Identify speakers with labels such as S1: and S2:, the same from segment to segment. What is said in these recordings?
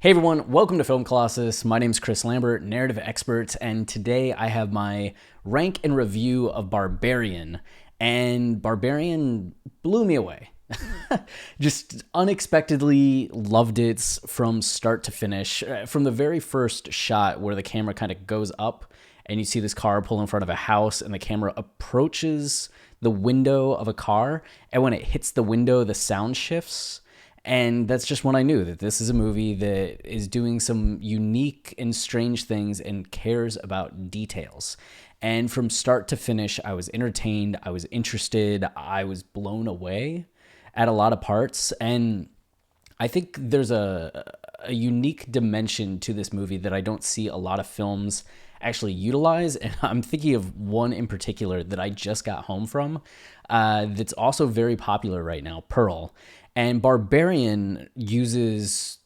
S1: Hey everyone, welcome to Film Colossus. My name is Chris Lambert, narrative expert, and today I have my rank and review of Barbarian. And Barbarian blew me away. Just unexpectedly loved it from start to finish. From the very first shot where the camera kind of goes up and you see this car pull in front of a house and the camera approaches the window of a car, and when it hits the window, the sound shifts. And that's just when I knew that this is a movie that is doing some unique and strange things and cares about details. And from start to finish, I was entertained, I was interested, I was blown away at a lot of parts. And I think there's a unique dimension to this movie that I don't see a lot of films actually utilize. And I'm thinking of one in particular that I just got home from that's also very popular right now, Pearl. And Barbarian uses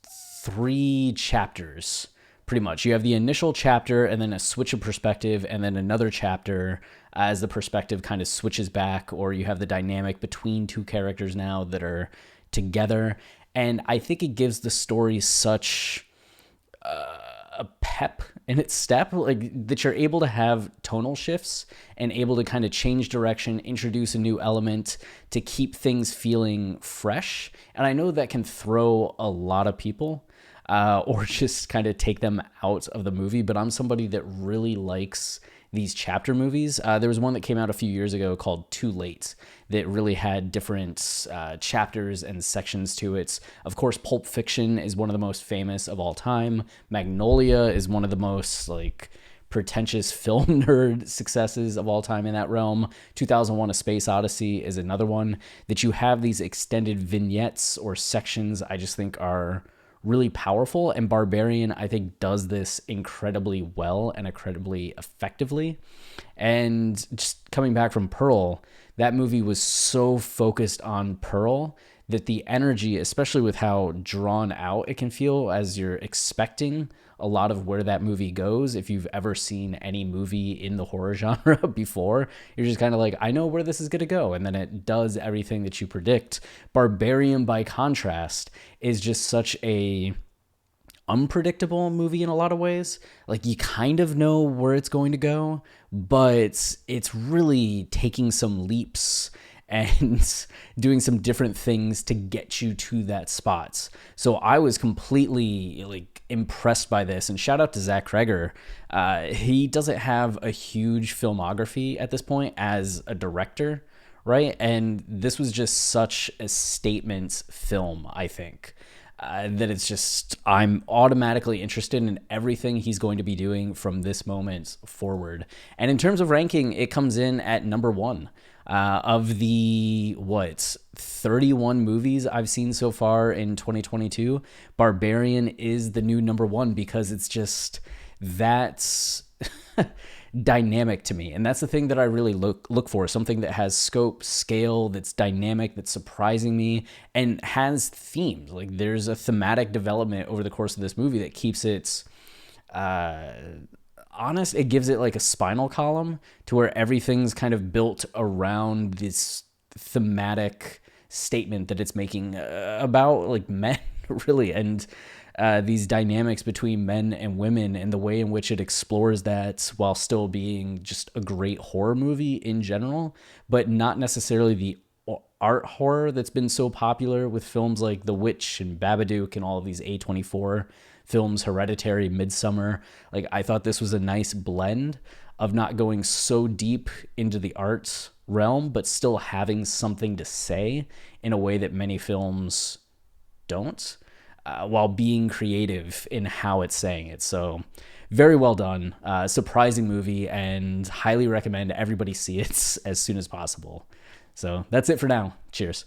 S1: 3 chapters, pretty much. You have the initial chapter and then a switch of perspective and then another chapter as the perspective kind of switches back, or you have the dynamic between 2 characters now that are together. And I think it gives the story such a pep in its step, like that you're able to have tonal shifts and able to kind of change direction, introduce a new element to keep things feeling fresh. And I know that can throw a lot of people or just kind of take them out of the movie, but I'm somebody that really likes these chapter movies. There was one that came out a few years ago called Too Late that really had different chapters and sections to it. Of course, Pulp Fiction is one of the most famous of all time. Magnolia is one of the most pretentious film nerd successes of all time in that realm. 2001: A Space Odyssey is another one that you have these extended vignettes or sections I just think are really powerful, and Barbarian, I think, does this incredibly well and incredibly effectively. And just coming back from Pearl, that movie was so focused on Pearl that the energy, especially with how drawn out it can feel as you're expecting a lot of where that movie goes. If you've ever seen any movie in the horror genre before, you're just kind of like, I know where this is going to go. And then it does everything that you predict. Barbarian, by contrast, is just such a unpredictable movie in a lot of ways. Like, you kind of know where it's going to go, but it's really taking some leaps and doing some different things to get you to that spot. So I was completely impressed by this, and shout out to Zach Kreger. He doesn't have a huge filmography at this point as a director, right? And this was just such a statement film, I think. That it's just, I'm automatically interested in everything he's going to be doing from this moment forward. And in terms of ranking, it comes in at number 1. Of the, 31 movies I've seen so far in 2022, Barbarian is the new number 1 because it's just, that's dynamic to me. And that's the thing that I really look for, something that has scope, scale, that's dynamic, that's surprising me, and has themes. Like, there's a thematic development over the course of this movie that keeps it honest. It gives it like a spinal column to where everything's kind of built around this thematic statement that it's making about men, really, and these dynamics between men and women, and the way in which it explores that while still being just a great horror movie in general, but not necessarily the art horror that's been so popular with films like The Witch and Babadook and all of these A24 films, Hereditary, Midsummer. I thought this was a nice blend of not going so deep into the arts realm, but still having something to say in a way that many films don't, while being creative in how it's saying it. So very well done, surprising movie, and highly recommend everybody see it as soon as possible. So that's it for now. Cheers.